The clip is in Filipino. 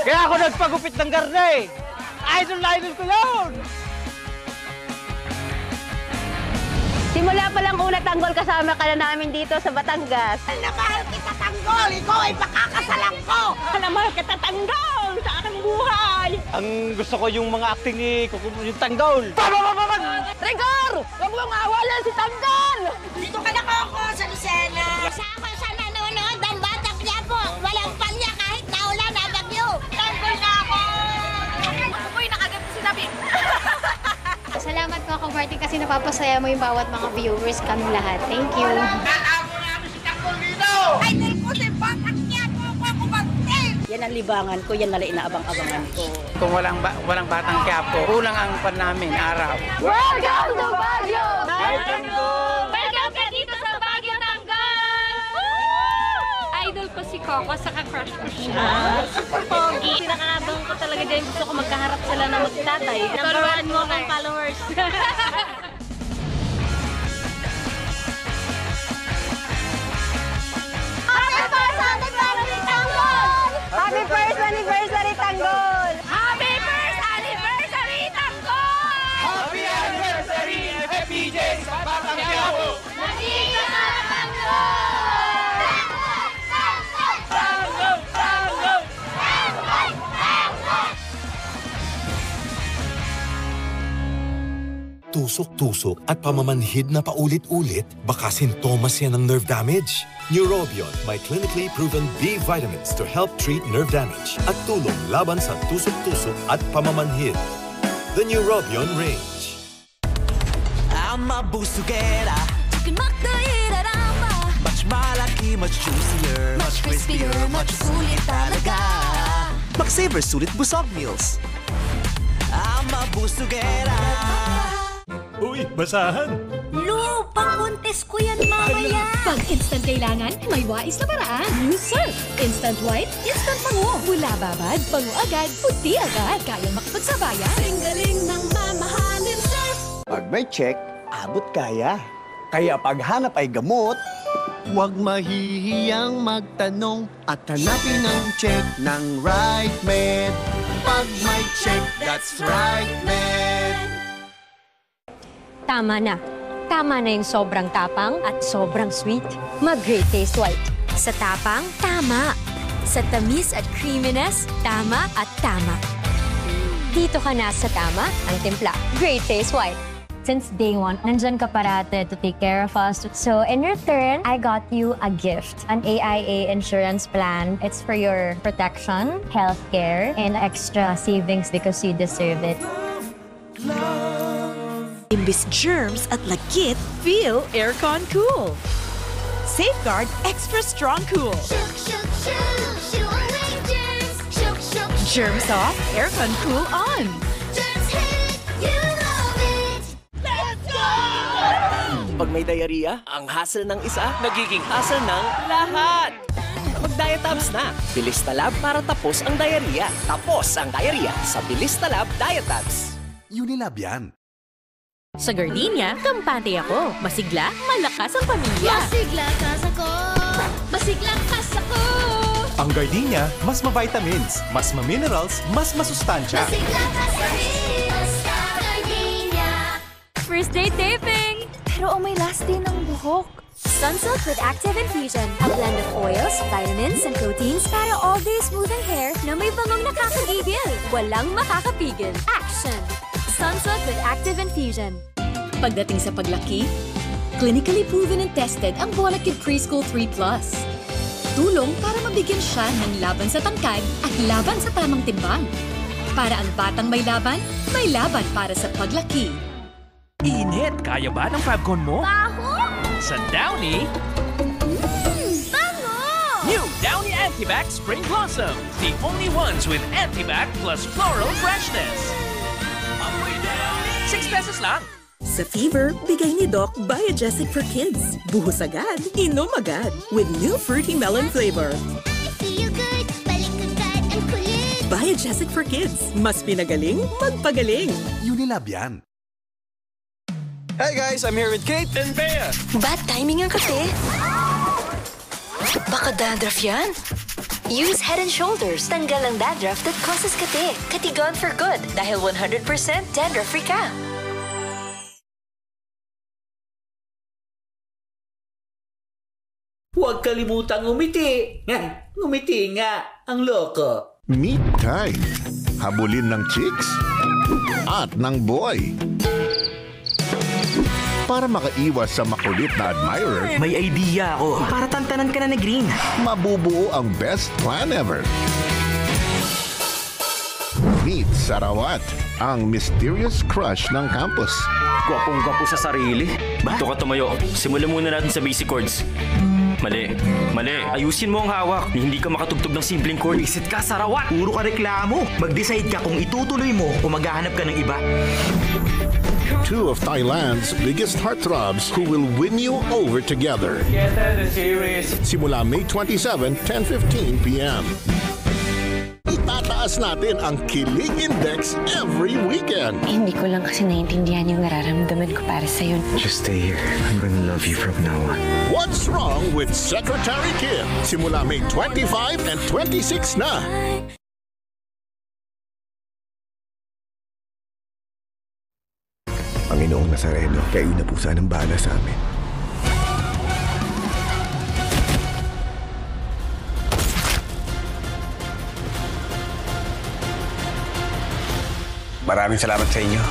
Kaya ako nagpagupit ng garne. Idol na idol ko yun! Simula pa lang una, Tanggol, kasama ka na namin dito sa Batangas. Mahal kita, Tanggol! Ikaw ay pakakasalan ko! Mahal kita, Tanggol, sa aking buhay! Ang gusto ko yung mga acting ni yung Tanggol. Rigor! Huwag mong awalan si Tanggol! Dito ka na ako sa Lucena! Kasama sa nanonood ang Batang Quiapo. Walang palya kahit naulan na bagyo. Tanggol na ako! Uy, nakagat sinabi! Salamat po ako, Martin, kasi napapasaya mo yung bawat mga viewers, kami lahat. Thank you. Ako namin si Tanggol dito! Idol ko si Batang Quiapo ako kumantin! Yan ang libangan ko, yan nala inaabang-abangan ko. Kung walang Batang Quiapo, kulang ang pan namin, araw. Welcome to Baguio! Hi, Tanggol! Welcome ka dito sa Baguio, Tanggol! Idol ko si Coco, saka crush ko siya. Super pogi. Pinakakabang ko talaga dyan. Gusto ko magkaharap sila ng magtatay. Number 1 mo kang followers. Happy first anniversary, Tanggol! Happy first anniversary, Tanggol! Happy anniversary, FPJ sa Batang Quiapo! Nandito na, Tanggol! Tanggol! Tanggol! Tusok-tusok at pamamanhid na paulit-ulit, baka sintomas yan ng nerve damage. Neurobion may clinically proven B vitamins to help treat nerve damage at tulong laban sa tusok-tusok at pamamanhid. The Neurobion range. I'm a busugera. Much malaki, much juicier, much crispier, much sulit talaga. Mag-savor sulit busog meals. I'm a busugera. Uy, basahan! Lu, pang-contest ko yan mamaya. Pag instant kailangan, may wais na paraan. New Surf. Instant white, instant pango. Mula babad, pango agad, puti agad. Kaya makipagsabayan. Galing ng mamahalin Surf. Pag may check, abot kaya. Kaya paghanap ay gamot, Huwag mahihiyang magtanong at hanapin ang check ng Right Med. Pag may check, that's Right Med. Tama na. Tama na yung sobrang tapang at sobrang sweet. Mag-Great Taste White. Sa tapang, tama. Sa tamis at creaminess, tama at tama. Dito ka na sa tama ang timpla. Great Taste White. Since day one, nandyan ka parate to take care of us. So in return, I got you a gift. An AIA insurance plan. It's for your protection, healthcare, and extra savings because you deserve it. Imbis germs at lagkit, feel aircon cool. Safeguard extra strong cool. Shook, shook, shook, shoo away germs. Shook, shook, Germs off, aircon cool on. germs hate, you love it. Pag may diarrhea, ang hassle ng isa, nagiging hassle ng lahat. Mag-Diatabs na. Bilis Talab para tapos ang diarrhea. Tapos ang diarrhea sa Bilis Talab Diatabs. Unilab yan. Sa Gardenia, kampante ako. Masigla, malakas ang pamilya. Masigla kas ako. Masigla kas ako. Ang Gardenia, mas ma-vitamins, mas ma-minerals, mas masustansya. Masigla kas sa Gardenia. First day taping! Pero may last day ng buhok. Sunsilk with Active Infusion. A blend of oils, vitamins, and proteins para all-day smoothing hair na may bangong nakakagigil. Walang makakapigil. Action! Sunsilk with Active Infusion. Pagdating sa paglaki, clinically proven and tested ang Volakid Preschool 3+. Tulong para mabigyan siya ng laban sa tangkad at laban sa tamang timbang. Para ang batang may laban para sa paglaki. Init! Kaya ba ng Fabcon mo? Baho? Sa Downy, Bango! new Downy Antibac Spring Blossom. The only ones with Antibac plus floral freshness. Amoy Downy! 6 pesos lang. Sa fever, bigay ni Doc Biogesic for Kids. Buhos agad, inom agad. With new fruity melon flavor. I feel good, balik agad ang kulit. Biogesic for Kids. Mas pinagaling, magpagaling. Unilab yan. Hey guys, I'm here with Kate and Bea. Bad timing ang kape. Baka dandruff yan. Use Head & Shoulders. Tanggal ang dandruff that causes kate. Katigon for good dahil 100% dandruff-free ka. Huwag kalimutang ngumiti. Ngumiti nga, ang loko. Meet time. Habulin ng chicks at ng boy. Para makaiwas sa makulit na admirer, may idea ako. Para tantanan ka na ni Green. Mabubuo ang best plan ever. Meet Sarawat, ang mysterious crush ng campus. Gwapong-gwapo sa sarili. Ba? Ito ka tumayo. Simulan muna natin sa basic chords. Mali. Ayusin mo ang hawak. Hindi ka makatugtog ng simpleng chord. Visit ka, Sarawat! Puro ka reklamo. Mag-decide ka kung itutuloy mo o maghahanap ka ng iba. Two of Thailand's biggest heartthrobs who will win you over together. Simula May 27, 10:15 p.m. Itataas natin ang Kilig Index every weekend. Hindi ko lang kasi naiintindihan yung nararamdaman ko para sa'yo. Just stay here. I'm gonna love you from now on. What's wrong with Secretary Kim? Simula May 25 and 26 na. Panginoong Nazareno, kayo na po sanang bahala sa amin. Maraming salamat sa inyo.